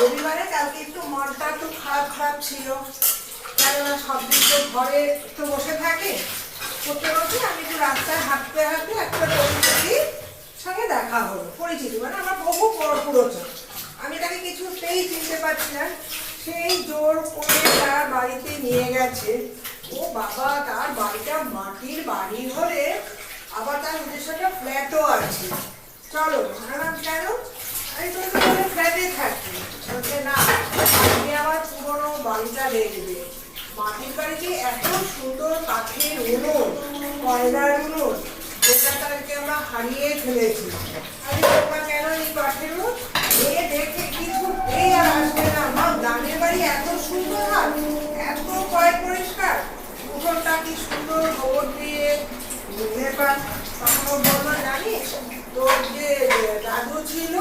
রবিবারে কালকে একটু মনটা একটু খারাপ খারাপ ছিল, কেননা সব দিন তো ঘরে একটু বসে থাকে। করতে করতে আমি একটু রাস্তায় হাঁটতে হাঁটতে একটা পরিচিতির সঙ্গে দেখা হলো। পরিচিতি মানে আমার বহু পুরোজন। আমি তাকে কিছুতেই চিনতে পারছি না। সেই জোর করে তার বাড়িতে নিয়ে গেছে। ও বাবা, তার বাড়িটা মাটির বাড়ি হলে আবার তার নিজস্ব একটা ফ্ল্যাটও আছে। চলো, বললাম কেন? আমি তো ফ্ল্যাটে থাকি। বলছে না, আপনি আবার পুরোনো বাড়িটা দেখবে। মাটির বাড়িতে এত সুন্দর কাঠের উনুন, কয়লার উনুন, যেটা তাদেরকে আমরা হারিয়ে ফেলেছি। আমি তোমরা কেন এই কাঠের উনুন এ দেখে কিছুতেই আর আসবে না। আমার গ্রামের বাড়ি এত সুন্দর হয়, এত পরিষ্কার, উঠোনটা কি সুন্দর গোবর দিয়ে তখনও বললো, জানিস তোর যে দাদু ছিল